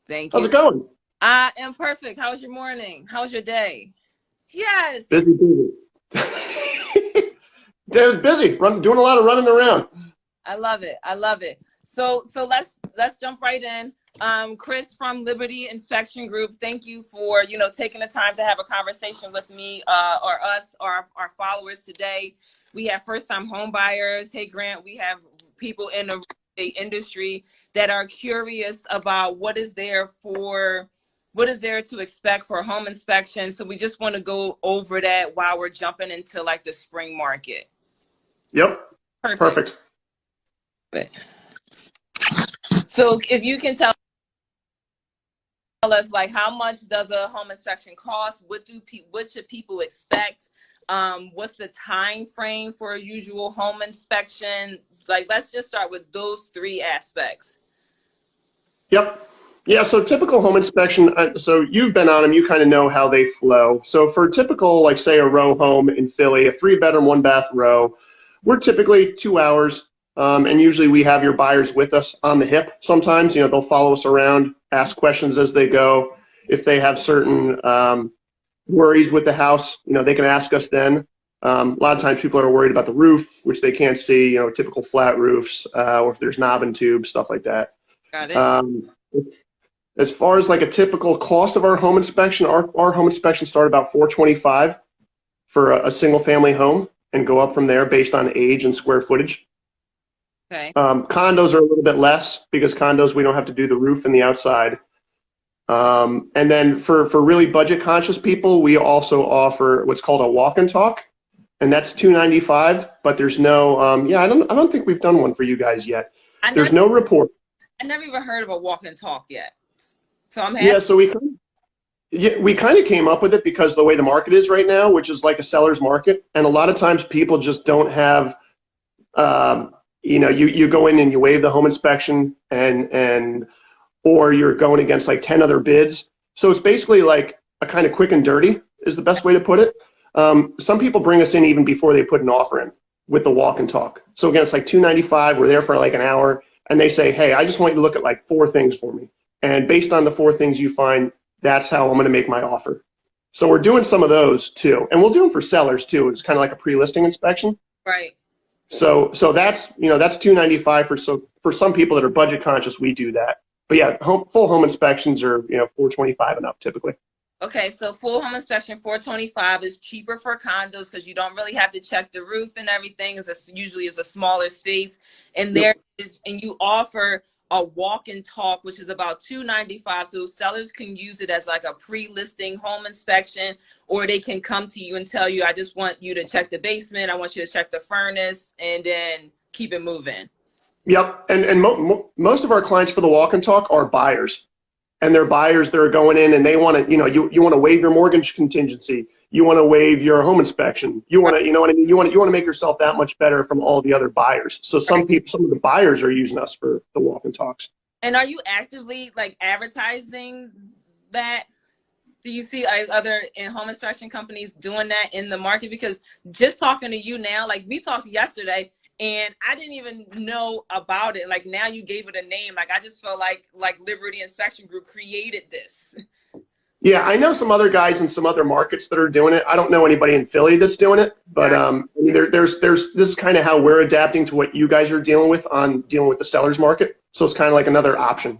Thank How's you. it going? I am perfect. How's your morning? How's your day? Yes. Busy, busy. Dave's busy, doing a lot of running around. I love it. I love it. So let's jump right in. Chris from Liberty Inspection Group, thank you for taking the time to have a conversation with me or us or our followers today. We have first time home buyers. Hey Grant, we have people in the real estate industry that are curious about what is there to expect for a home inspection. So we just want to go over that while we're jumping into like the spring market. Yep, Perfect. perfect. So if you can tell us like how much does a home inspection cost? What should people expect? What's the time frame for a usual home inspection? Like, let's just start with those three aspects. Yep. Yeah, so typical home inspection, so you've been on them, you kind of know how they flow. So for typical, like say a row home in Philly, a 3-bedroom, 1-bath row, we're typically 2 hours. And usually we have your buyers with us on the hip sometimes. They'll follow us around, ask questions as they go. If they have certain worries with the house, they can ask us then. A lot of times people are worried about the roof, which they can't see, typical flat roofs, or if there's knob and tube, stuff like that. Got it. As far as like a typical cost of our home inspection, our home inspections start about $425 for a single family home and go up from there based on age and square footage. Okay. Condos are a little bit less because condos, we don't have to do the roof and the outside. And then for really budget conscious people, we also offer what's called a walk and talk, and that's $295. But there's no, I don't think we've done one for you guys yet. There's no report. I never even heard of a walk and talk yet, so I'm happy. Yeah, so we kind of came up with it because the way the market is right now, which is like a seller's market, and a lot of times people just don't have. You go in and you waive the home inspection or you're going against like 10 other bids. So it's basically like a kind of quick and dirty is the best way to put it. Some people bring us in even before they put an offer in with the walk and talk. So again, it's like $295. We're there for like an hour and they say, hey, I just want you to look at like 4 things for me. And based on the 4 things you find, that's how I'm going to make my offer. So we're doing some of those too. And we'll do them for sellers too. It's kind of like a pre-listing inspection. Right. So that's that's $295 for some people that are budget conscious. We do that, but yeah, full home inspections are $425 and up typically. Okay, so full home inspection $425 is cheaper for condos because you don't really have to check the roof and everything. Usually is a smaller space, and Yep. and you offer a walk and talk, which is about $295. So sellers can use it as like a pre-listing home inspection, or they can come to you and tell you, I just want you to check the basement. I want you to check the furnace and then keep it moving. Yep. And most of our clients for the walk and talk are buyers, and they're buyers that are going in and they want to, you want to waive your mortgage contingency. You want to waive your home inspection. You want to, what I mean? You want to make yourself that much better from all the other buyers. So some of the buyers are using us for the walk and talks. And are you actively like advertising that? Do you see other home inspection companies doing that in the market? Because just talking to you now, like we talked yesterday and I didn't even know about it. Like now you gave it a name. Like I just felt like Liberty Inspection Group created this. Yeah, I know some other guys in some other markets that are doing it. I don't know anybody in Philly that's doing it, but there's this is kind of how we're adapting to what you guys are dealing with the seller's market. So it's kind of like another option,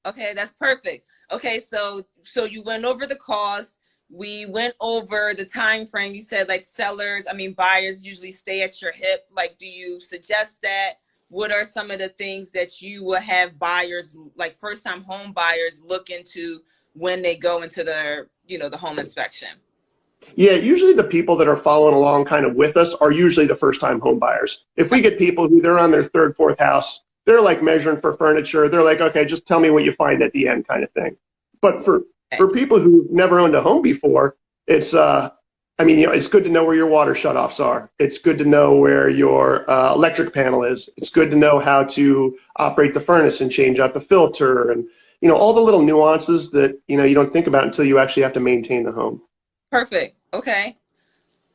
Okay, that's perfect. Okay, so you went over the cost. We went over the time frame. You said like buyers usually stay at your hip. Like, do you suggest that? What are some of the things that you will have buyers, like first time home buyers, look into when they go into the home inspection? Yeah, usually the people that are following along kind of with us are usually the first time home buyers. If we get people who they're on their 3rd, 4th house, they're like measuring for furniture. They're like, okay, just tell me what you find at the end kind of thing. But for people who've never owned a home before, it's it's good to know where your water shutoffs are. It's good to know where your electric panel is. It's good to know how to operate the furnace and change out the filter and all the little nuances that you don't think about until you actually have to maintain the home. Perfect. Okay.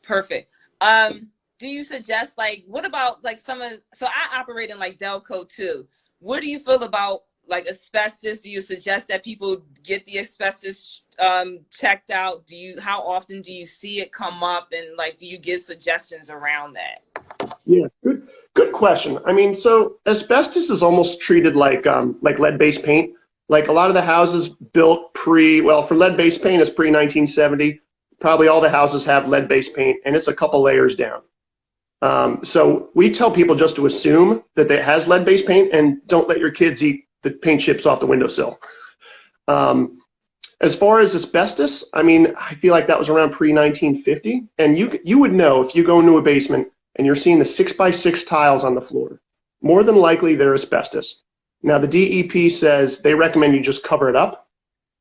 Perfect. Do you suggest what about so I operate in like Delco too. What do you feel about like asbestos? Do you suggest that people get the asbestos checked out? How often do you see it come up, and like, do you give suggestions around that? Yeah, good question. I mean, so asbestos is almost treated like lead-based paint. Like a lot of the houses built for lead-based paint, it's pre-1970. Probably all the houses have lead-based paint, and it's a couple layers down. So we tell people just to assume that it has lead-based paint and don't let your kids eat the paint chips off the windowsill. As far as asbestos, I mean, I feel like that was around pre-1950, and you would know if you go into a basement and you're seeing the 6x6 tiles on the floor. More than likely, they're asbestos. Now, the DEP says they recommend you just cover it up.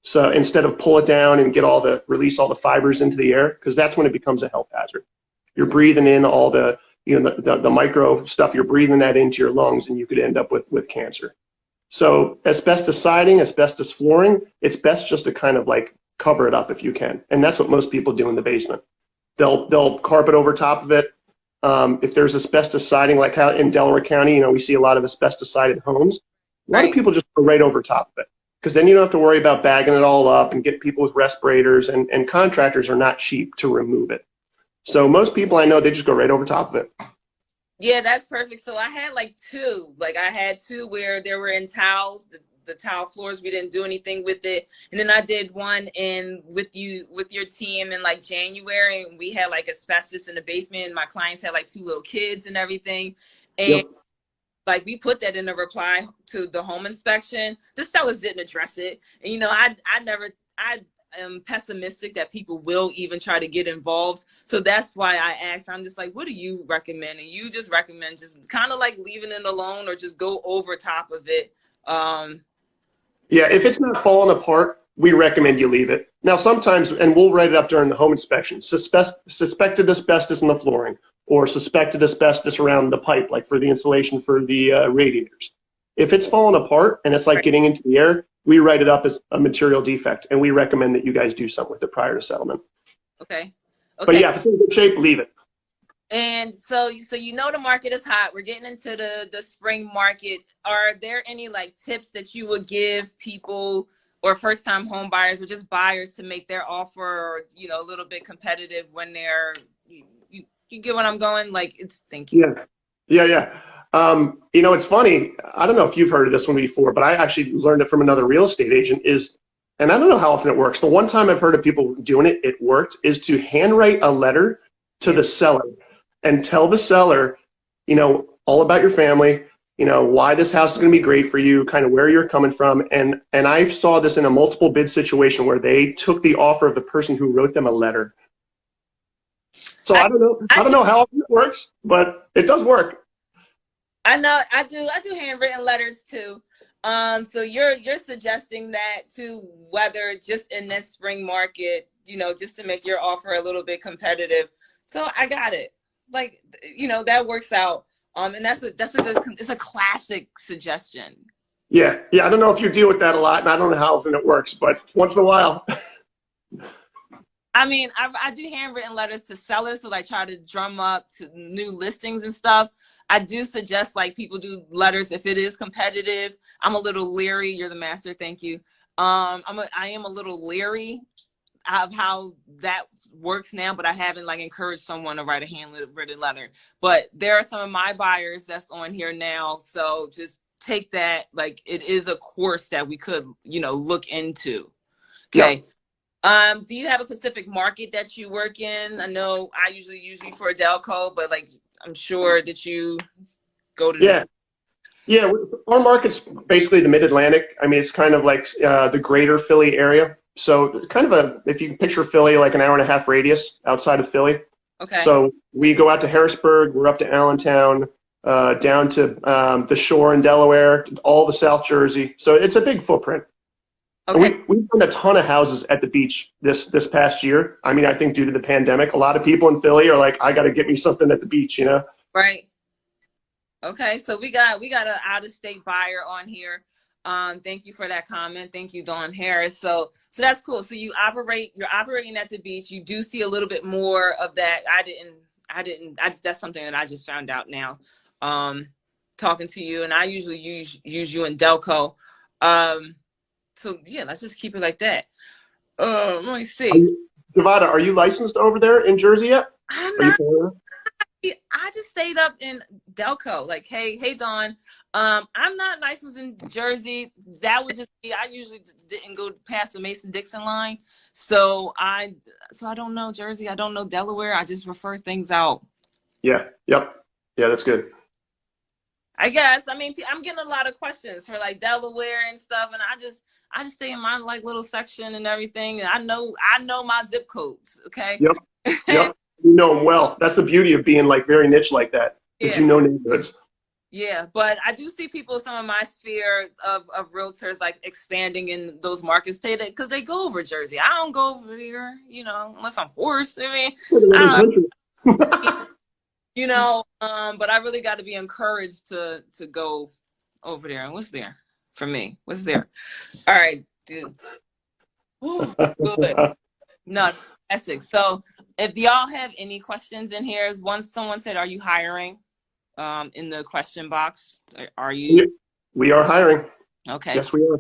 So instead of pull it down and release all the fibers into the air, because that's when it becomes a health hazard. You're breathing in all the micro stuff. You're breathing that into your lungs, and you could end up with cancer. So asbestos siding, asbestos flooring, it's best just to kind of like cover it up if you can. And that's what most people do in the basement. They'll carpet over top of it. If there's asbestos siding, like how in Delaware County, we see a lot of asbestos sided homes. A lot of people just go right over top of it, because then you don't have to worry about bagging it all up and get people with respirators, and contractors are not cheap to remove it. So most people I know, they just go right over top of it. Yeah, that's perfect. So I had I had two where they were in tiles, the tile floors. We didn't do anything with it. And then I did one with your team in like January, and we had like asbestos in the basement, and my clients had like two little kids and everything. And Yep. like we put that in a reply to the home inspection. The sellers didn't address it. And I am pessimistic that people will even try to get involved. So that's why I asked. I'm just like, what do you recommend? And you just recommend just kind of like leaving it alone, or just go over top of it. Yeah, if it's not falling apart, we recommend you leave it. Now, sometimes, and we'll write it up during the home inspection, suspected asbestos in the flooring, or suspected asbestos around the pipe, like for the insulation for the radiators. If it's falling apart and it's like getting into the air, we write it up as a material defect, and we recommend that you guys do something with it prior to settlement. Okay. But yeah, if it's in good shape, leave it. And so the market is hot. We're getting into the spring market. Are there any like tips that you would give people or first-time home buyers or just buyers to make their offer, a little bit competitive when they're, you get what I'm going? Like, thank you. Yeah. It's funny. I don't know if you've heard of this one before, but I actually learned it from another real estate agent and I don't know how often it works. The one time I've heard of people doing it, it worked, is to handwrite a letter to the seller and tell the seller, all about your family, why this house is going to be great for you, kind of where you're coming from. And I saw this in a multiple bid situation where they took the offer of the person who wrote them a letter. So I don't know how often it works, but it does work. I know I do handwritten letters too. So you're suggesting that too, whether just in this spring market, just to make your offer a little bit competitive. So I got it. Like, that works out. And it's a classic suggestion. Yeah. I don't know if you deal with that a lot, and I don't know how often it works, but once in a while. I mean, I do handwritten letters to sellers to like try to drum up to new listings and stuff. I do suggest like people do letters if it is competitive. I'm a little leery. You're the master. Thank you. I am a little leery of how that works now, but I haven't like encouraged someone to write a handwritten letter. But there are some of my buyers that's on here now. So just take that. Like, it is a course that we could, look into. Okay. Yep. Do you have a specific market that you work in? I know I usually for Delco, but like, I'm sure that you go to. Yeah. Our market's basically the Mid-Atlantic. I mean, it's kind of like the greater Philly area. So kind of if you can picture Philly, like an hour and a half radius outside of Philly. Okay. So we go out to Harrisburg, we're up to Allentown, down to the shore in Delaware, all the South Jersey. So it's a big footprint. Okay. We've done a ton of houses at the beach this past year. I mean, I think due to the pandemic, a lot of people in Philly are like, I got to get me something at the beach, Right. Okay. So we got an out-of-state buyer on here. Thank you for that comment. Thank you, Dawn Harris. So that's cool. So you're operating at the beach. You do see a little bit more of that. That's something that I just found out now, talking to you. And I usually use you in Delco. So yeah, let's just keep it like that. Let me Are see. you, Devada, are you licensed over there in Jersey yet? I'm Are you not. familiar? I just stayed up in Delco. Like, hey, Dawn. I'm not licensed in Jersey. That was just me. I usually didn't go past the Mason-Dixon line, so I don't know Jersey. I don't know Delaware. I just refer things out. Yeah. Yep. Yeah, that's good. I guess. I mean, I'm getting a lot of questions for like Delaware and stuff, and I just stay in my like little section and everything. And I know my zip codes. Okay. Yep. Yep. You know them well. That's the beauty of being like very niche like that, is Yeah. you know neighborhoods. Yeah, but I do see people, some of my sphere of realtors, like expanding in those markets today because they go over Jersey. I don't go over here, unless I'm forced. I mean, For the other I country. don't, but I really got to be encouraged to go over there. And what's there for me? What's there? All right, dude. Ooh, good. No, Essex. So if y'all have any questions in here, someone said, "Are you hiring?" In the question box. Are you? We are hiring. Okay. Yes, we are.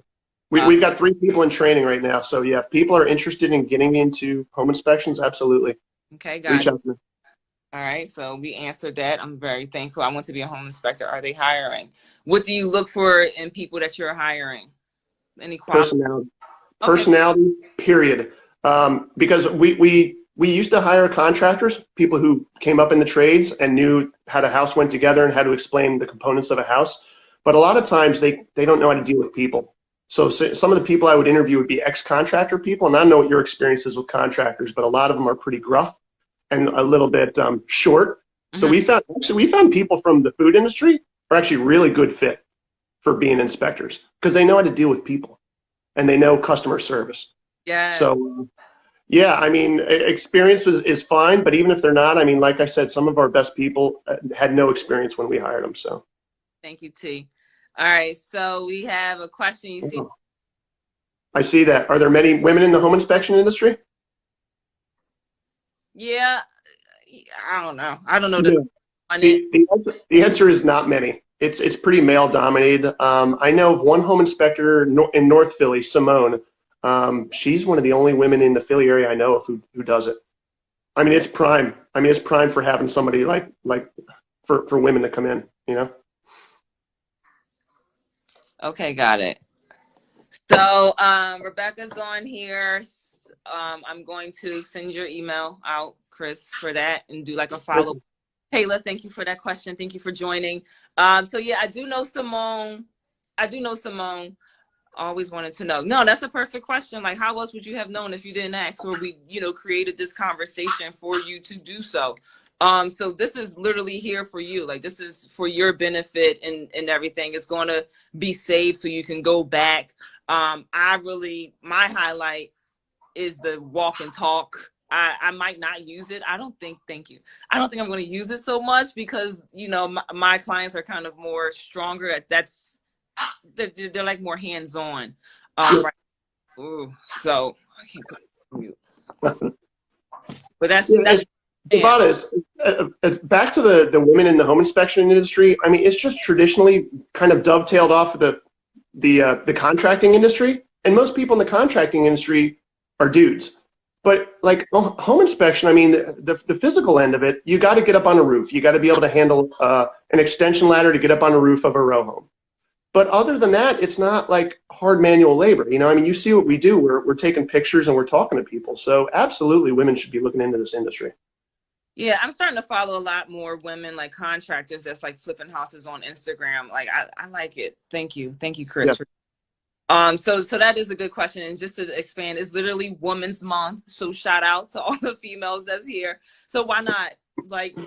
We've got 3 people in training right now. So yeah, if people are interested in getting into home inspections, absolutely. Okay, got Reach it. out to me. All right, so we answered that. I'm very thankful. I want to be a home inspector. Are they hiring? What do you look for in people that you're hiring? Any quality? Personality. Okay. Personality, period. Because we used to hire contractors, people who came up in the trades and knew how the house went together and how to explain the components of a house. But a lot of times they don't know how to deal with people. So some of the people I would interview would be ex-contractor people, and I don't know what your experience is with contractors, but a lot of them are pretty gruff and a little bit short. So Mm-hmm. we found people from the food industry are actually really good fit for being inspectors because they know how to deal with people and they know customer service. Yeah. So yeah, I mean, experience is fine, but even if they're not, I mean, like I said, some of our best people had no experience when we hired them. So Thank you, T. All right, so we have a question. You see? I see that. Are there many women in the home inspection industry? Yeah. I don't know. I don't know Yeah. on it. The answer is not many. It's pretty male dominated. I know of one home inspector in North Philly, Simone. She's one of the only women in the Philly area I know of who does it. I mean, it's prime. I mean, it's prime for having somebody like for women to come in. You know. Okay, got it. So Rebecca's on here. I'm going to send your email out, Chris, for that and do like a follow. Taylor, thank you for that question. Thank you for joining. So yeah, I do know Simone. Always wanted to know. No, that's a perfect question. Like, how else would you have known if you didn't ask, or we, created this conversation for you to do so. So this is literally here for you. Like, this is for your benefit and everything. It's going to be saved so you can go back. My highlight is the walk and talk. I might not use it. Thank you. I don't think I'm going to use it so much because, my clients are kind of more stronger at they're like more hands-on. Right. Ooh, so I can't put mute. But that's Devada, back to the women in the home inspection industry. I mean, it's just traditionally kind of dovetailed off of the contracting industry, and most people in the contracting industry are dudes. But like home inspection, I mean, the physical end of it, you got to get up on a roof. You got to be able to handle an extension ladder to get up on a roof of a row home. But other than that, it's not like hard manual labor. I mean, you see what we do. We're taking pictures and we're talking to people. So absolutely, women should be looking into this industry. Yeah, I'm starting to follow a lot more women like contractors that's like flipping houses on Instagram. Like I like it. Thank you, Chris. Yeah. So that is a good question. And just to expand, it's literally Women's Month. So shout out to all the females that's here. So why not? Like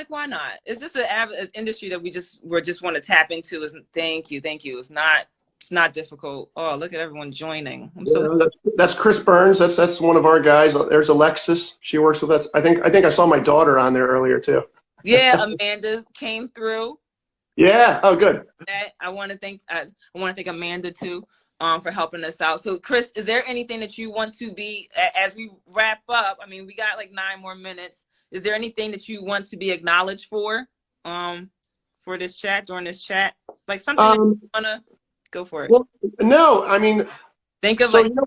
why not? It's just an industry that we just want to tap into. Thank you. It's not difficult. Oh, look at everyone joining. That's Chris Burns. That's one of our guys. There's Alexis. She works with us. I think I saw my daughter on there earlier too. Yeah, Amanda came through. Yeah. Oh, good. I want to thank Amanda too for helping us out. So Chris, is there anything that you want to be as we wrap up? I mean, we got like 9 more minutes. Is there anything that you want to be acknowledged for this chat, during this chat? Like something that you want to Go for it. Well, no, I mean, Think of so, like, you know,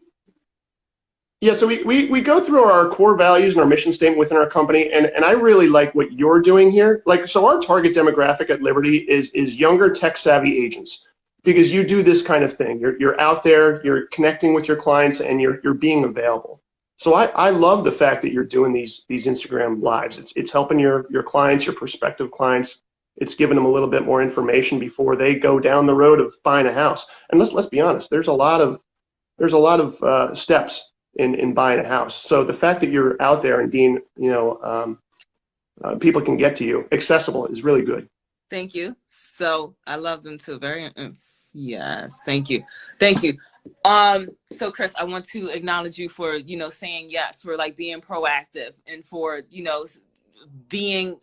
yeah, so we go through our core values and our mission statement within our company, and I really like what you're doing here. Like, so our target demographic at Liberty is younger tech savvy agents because you do this kind of thing. You're out there, you're connecting with your clients, and you're being available. So I love the fact that you're doing these Instagram lives. It's helping your clients, your prospective clients. It's giving them a little bit more information before they go down the road of buying a house. And let's be honest, there's a lot of steps in buying a house. So the fact that you're out there and being, people can get to you, accessible is really good. thank you. So I love them too. Very, yes. Thank you. Thank you. So Chris, I want to acknowledge you for, saying yes, for like being proactive and for, being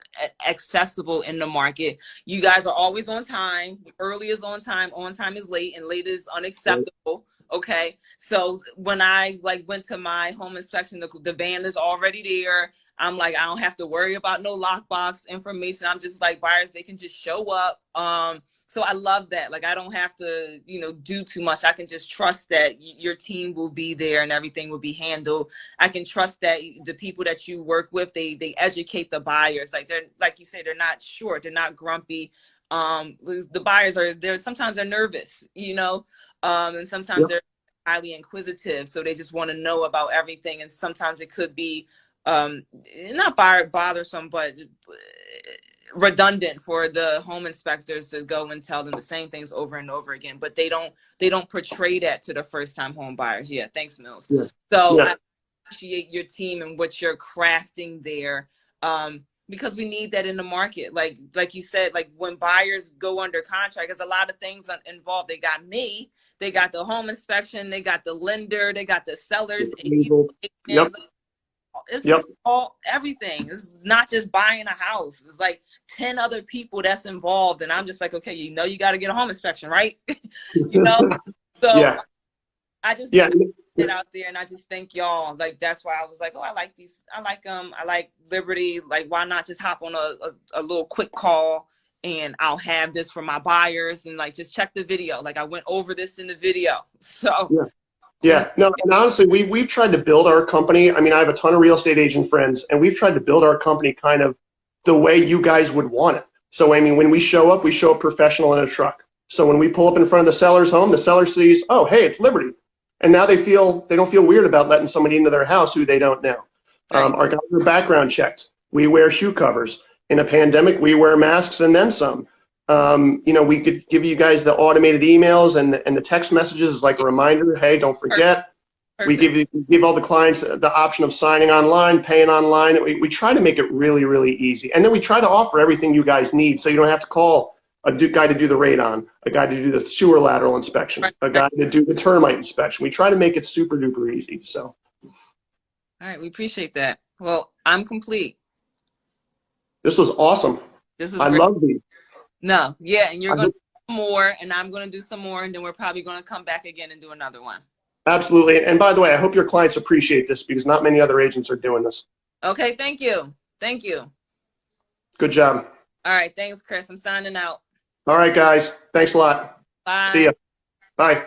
accessible in the market. You guys are always on time. Early is on time is late, and late is unacceptable. Okay. So when I went to my home inspection, the van is already there. I'm like, I don't have to worry about no lockbox information. I'm just like, buyers, they can just show up. So I love that. Like, I don't have to, do too much. I can just trust that your team will be there and everything will be handled. I can trust that the people that you work with, they educate the buyers. Like, they're, like you say, they're not short, they're not grumpy. The buyers sometimes they're nervous, and sometimes they're highly inquisitive. So they just want to know about everything. And sometimes it could be not bothersome, but redundant for the home inspectors to go and tell them the same things over and over again, but they don't portray that to the first time home buyers. Yeah, thanks, Mills. Yeah. So yeah. I appreciate your team and what you're crafting there, because we need that in the market. Like you said, like when buyers go under contract, there's a lot of things involved. They got me, they got the home inspection, they got the lender, they got the sellers. Yep. It's just all everything. It's not just buying a house. It's like 10 other people that's involved, and I'm just like, okay, you got to get a home inspection, right? So yeah. I just get out there, and I just thank y'all. Like, that's why I was like, oh, I like these. I like Liberty. Like, why not just hop on a little quick call, and I'll have this for my buyers, and like just check the video. Like, I went over this in the video. So yeah. Yeah, no, and honestly, we've tried to build our company. I mean, I have a ton of real estate agent friends, and we've tried to build our company kind of the way you guys would want it. So, I mean, when we show up professional in a truck. So when we pull up in front of the seller's home, the seller sees, oh, hey, it's Liberty. And now they don't feel weird about letting somebody into their house who they don't know. Right. Our guys are background checked. We wear shoe covers. In a pandemic, we wear masks and then some. We could give you guys the automated emails and the text messages as like a reminder. Hey, don't forget. Perfect. We give all the clients the option of signing online, paying online. We try to make it really, really easy. And then we try to offer everything you guys need, so you don't have to call a guy to do the radon, a guy to do the sewer lateral inspection, a guy to do the termite inspection. We try to make it super duper easy. So. All right, we appreciate that. Well, I'm complete. This was awesome. I love these. No, yeah, and you're going to do more, and I'm going to do some more, and then we're probably going to come back again and do another one. Absolutely. And by the way, I hope your clients appreciate this because not many other agents are doing this. Okay, thank you. Thank you. Good job. All right, thanks, Chris. I'm signing out. All right, guys. Thanks a lot. Bye. See ya. Bye.